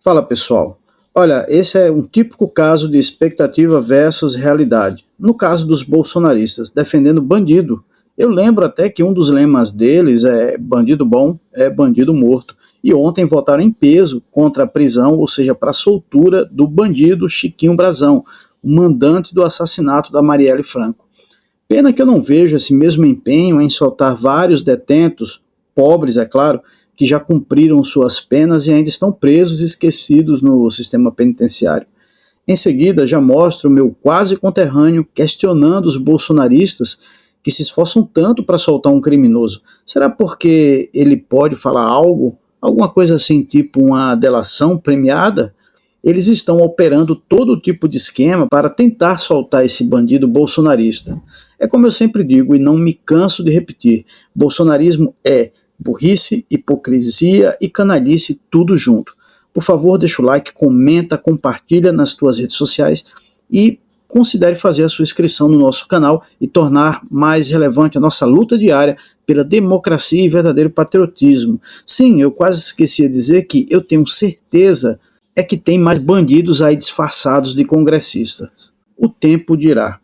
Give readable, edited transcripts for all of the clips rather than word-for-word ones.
Fala pessoal, olha, esse é um típico caso de expectativa versus realidade. No caso dos bolsonaristas, defendendo bandido, eu lembro até que um dos lemas deles é bandido bom é bandido morto. E ontem votaram em peso contra a prisão, ou seja, para a soltura do bandido Chiquinho Brazão, o mandante do assassinato da Marielle Franco. Pena que eu não vejo esse mesmo empenho em soltar vários detentos, pobres é claro, que já cumpriram suas penas e ainda estão presos e esquecidos no sistema penitenciário. Em seguida, já mostro o meu quase conterrâneo questionando os bolsonaristas que se esforçam tanto para soltar um criminoso. Será porque ele pode falar algo, alguma coisa assim, tipo uma delação premiada? Eles estão operando todo tipo de esquema para tentar soltar esse bandido bolsonarista. É como eu sempre digo e não me canso de repetir, bolsonarismo é burrice, hipocrisia e canalice tudo junto. Por favor, deixa o like, comenta, compartilha nas tuas redes sociais e considere fazer a sua inscrição no nosso canal e tornar mais relevante a nossa luta diária pela democracia e verdadeiro patriotismo. Sim, eu quase esqueci de dizer que eu tenho certeza é que tem mais bandidos aí disfarçados de congressistas. O tempo dirá.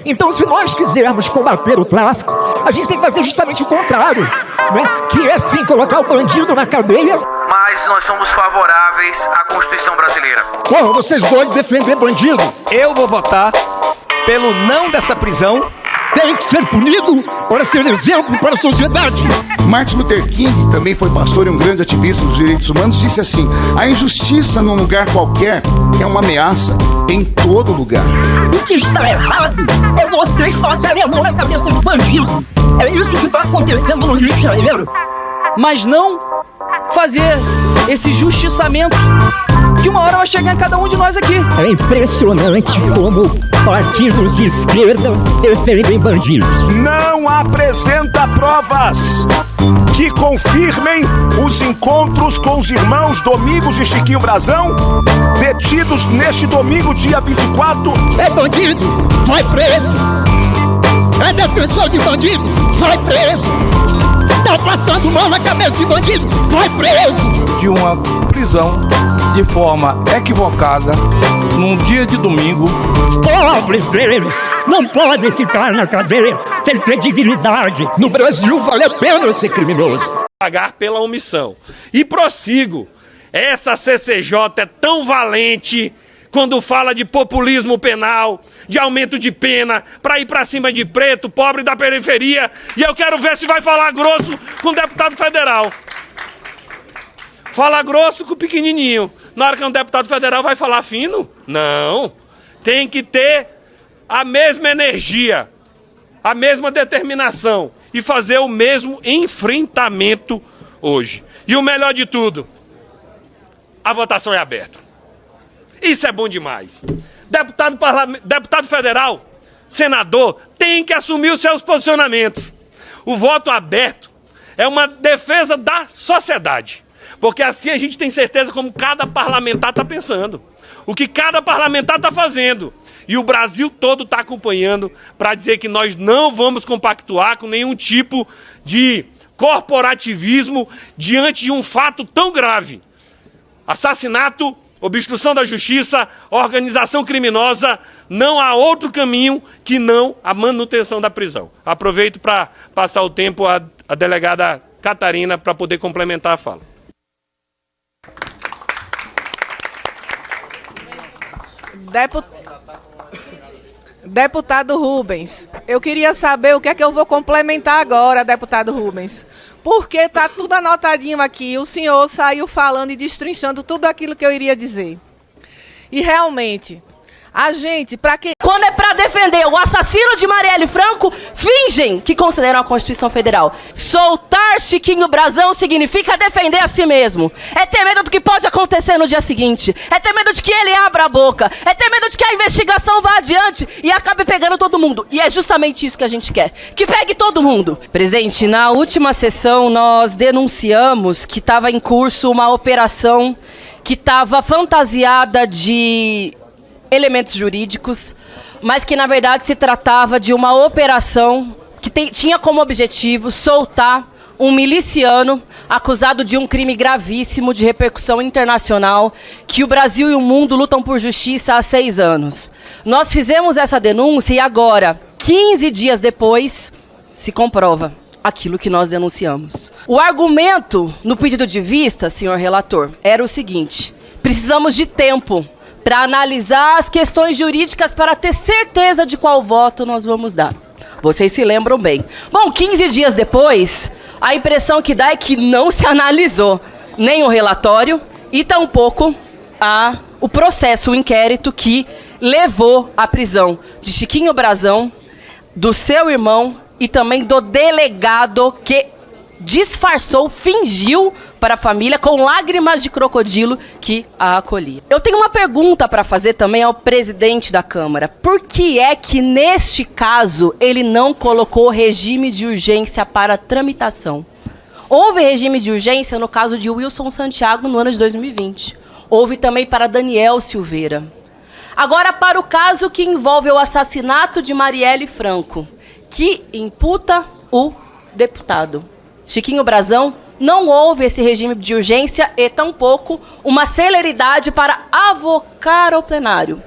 Então, se nós quisermos combater o tráfico, a gente tem que fazer justamente o contrário, né? Que é sim colocar o bandido na cadeia. Mas nós somos favoráveis à Constituição brasileira. Porra, vocês gostam de defender bandido? Eu vou votar pelo não dessa prisão. Tem que ser punido para ser exemplo para a sociedade. Martin Luther King, também foi pastor e um grande ativista dos direitos humanos, disse assim: a injustiça num lugar qualquer é uma ameaça em todo lugar. O que está errado é vocês passarem a mão na cabeça do bandido. É isso que está acontecendo no Rio de Janeiro. Mas não fazer esse justiçamento que uma hora vai chegar em cada um de nós aqui. É impressionante como partidos de esquerda defendem bandidos. Não apresenta provas que confirmem os encontros com os irmãos Domingos e Chiquinho Brazão, detidos neste domingo, dia 24. É bandido, vai preso. É defensor de bandido, vai preso. Tá passando mão na cabeça de bandido, vai preso. De uma prisão de forma equivocada num dia de domingo. Pobres deles não podem ficar na cadeia, tem que ter dignidade. No Brasil vale a pena ser criminoso. Pagar pela omissão. E prossigo, essa CCJ é tão valente quando fala de populismo penal, de aumento de pena, para ir para cima de preto, pobre da periferia, e eu quero ver se vai falar grosso com o deputado federal. Fala grosso com o pequenininho. Na hora que um deputado federal vai falar fino? Não. Tem que ter a mesma energia, a mesma determinação e fazer o mesmo enfrentamento hoje. E o melhor de tudo, a votação é aberta. Isso é bom demais. Deputado federal, senador, tem que assumir os seus posicionamentos. O voto aberto é uma defesa da sociedade. Porque assim a gente tem certeza como cada parlamentar está pensando. O que cada parlamentar está fazendo. E o Brasil todo está acompanhando para dizer que nós não vamos compactuar com nenhum tipo de corporativismo diante de um fato tão grave. Assassinato, obstrução da justiça, organização criminosa, não há outro caminho que não a manutenção da prisão. Aproveito para passar o tempo à delegada Catarina para poder complementar a fala. Deputado Rubens, eu queria saber o que é que eu vou complementar agora, deputado Rubens. Porque está tudo anotadinho aqui, o senhor saiu falando e destrinchando tudo aquilo que eu iria dizer. E realmente, a gente, para quem... Quando é para defender o assassino de Marielle Franco, fingem que consideram a Constituição Federal. Soltar Chiquinho Brazão significa defender a si mesmo. É ter medo do que pode acontecer no dia seguinte. É ter medo de que ele abra a boca. É ter medo de que a investigação vá adiante e acabe pegando todo mundo. E é justamente isso que a gente quer. Que pegue todo mundo. Presidente, na última sessão nós denunciamos que estava em curso uma operação que estava fantasiada de elementos jurídicos, mas que na verdade se tratava de uma operação que tinha como objetivo soltar um miliciano acusado de um crime gravíssimo de repercussão internacional que o Brasil e o mundo lutam por justiça há 6 anos. Nós fizemos essa denúncia e agora, 15 dias depois, se comprova aquilo que nós denunciamos. O argumento no pedido de vista, senhor relator, era o seguinte: precisamos de tempo para analisar as questões jurídicas para ter certeza de qual voto nós vamos dar. Vocês se lembram bem. Bom, 15 dias depois, a impressão que dá é que não se analisou nem o relatório e tampouco o processo, o inquérito que levou à prisão de Chiquinho Brazão, do seu irmão e também do delegado que disfarçou, fingiu para a família com lágrimas de crocodilo que a acolhia. Eu tenho uma pergunta para fazer também ao presidente da Câmara. Por que é que neste caso ele não colocou regime de urgência para tramitação? Houve regime de urgência no caso de Wilson Santiago no ano de 2020. Houve também para Daniel Silveira. Agora, para o caso que envolve o assassinato de Marielle Franco, que imputa o deputado Chiquinho Brazão, não houve esse regime de urgência e tampouco uma celeridade para avocar ao plenário.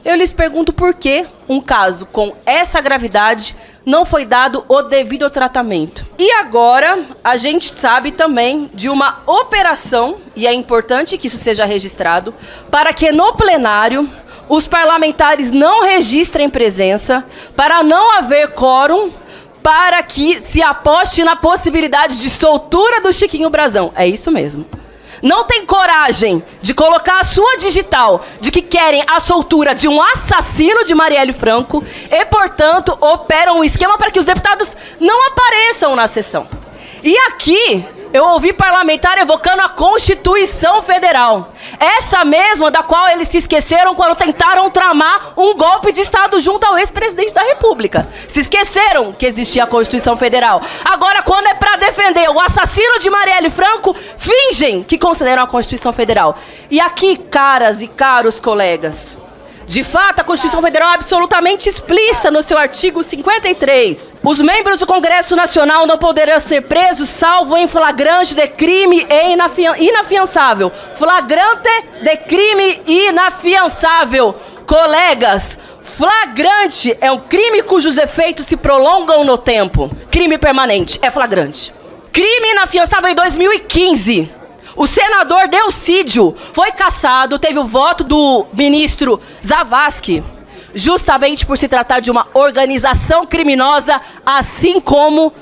Eu lhes pergunto por que um caso com essa gravidade não foi dado o devido tratamento. E agora a gente sabe também de uma operação, e é importante que isso seja registrado, para que no plenário os parlamentares não registrem presença, para não haver quórum, para que se aposte na possibilidade de soltura do Chiquinho Brazão. É isso mesmo. Não tem coragem de colocar a sua digital de que querem a soltura de um assassino de Marielle Franco e, portanto, operam um esquema para que os deputados não apareçam na sessão. E aqui eu ouvi parlamentar evocando a Constituição Federal. Essa mesma da qual eles se esqueceram quando tentaram tramar um golpe de Estado junto ao ex-presidente da República. Se esqueceram que existia a Constituição Federal. Agora, quando é para defender o assassino de Marielle Franco, fingem que consideram a Constituição Federal. E aqui, caras e caros colegas, de fato, a Constituição Federal é absolutamente explícita no seu artigo 53. Os membros do Congresso Nacional não poderão ser presos salvo em flagrante de crime e inafiançável. Flagrante de crime inafiançável. Colegas, flagrante é um crime cujos efeitos se prolongam no tempo. Crime permanente é flagrante. Crime inafiançável em 2015. O senador Delcídio foi cassado, teve o voto do ministro Zavascki, justamente por se tratar de uma organização criminosa, assim como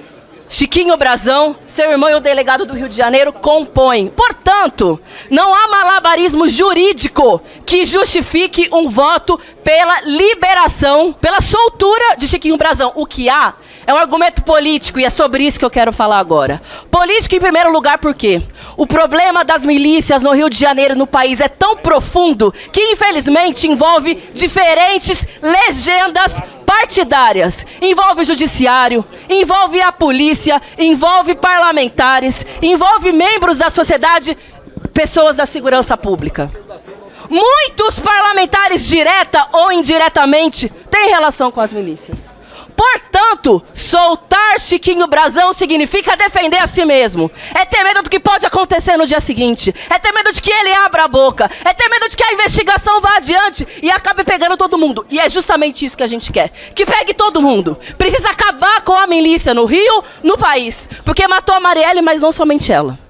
Chiquinho Brazão, seu irmão e o delegado do Rio de Janeiro compõem. Portanto, não há malabarismo jurídico que justifique um voto pela liberação, pela soltura de Chiquinho Brazão. O que há é um argumento político e é sobre isso que eu quero falar agora. Político em primeiro lugar porque o problema das milícias no Rio de Janeiro, no país, é tão profundo que infelizmente envolve diferentes legendas partidárias. Envolve o judiciário, envolve a polícia, envolve parlamentares, envolve membros da sociedade, pessoas da segurança pública. Muitos parlamentares, direta ou indiretamente, têm relação com as milícias. Portanto, soltar Chiquinho Brazão significa defender a si mesmo. É ter medo do que pode acontecer no dia seguinte. É ter medo de que ele abra a boca. É ter medo de que a investigação vá adiante e acabe pegando todo mundo. E é justamente isso que a gente quer. Que pegue todo mundo. Precisa acabar com a milícia no Rio, no país. Porque matou a Marielle, mas não somente ela.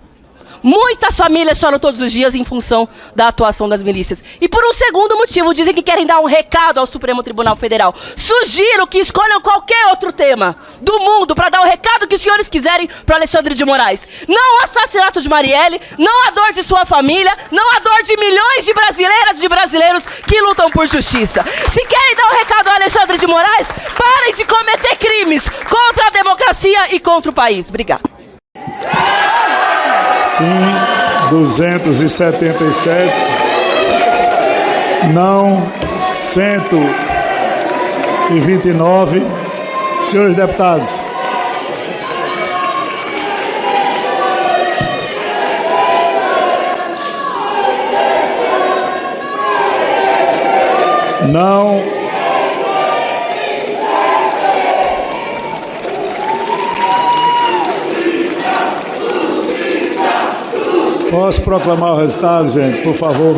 Muitas famílias choram todos os dias em função da atuação das milícias. E por um segundo motivo, dizem que querem dar um recado ao Supremo Tribunal Federal. Sugiro que escolham qualquer outro tema do mundo para dar o recado que os senhores quiserem para Alexandre de Moraes. Não o assassinato de Marielle, não a dor de sua família, não a dor de milhões de brasileiras e de brasileiros que lutam por justiça. Se querem dar um recado ao Alexandre de Moraes, parem de cometer crimes contra a democracia e contra o país. Obrigada. Sim, 277. Não, 129. Senhores deputados. Não. Posso proclamar o resultado, gente, por favor?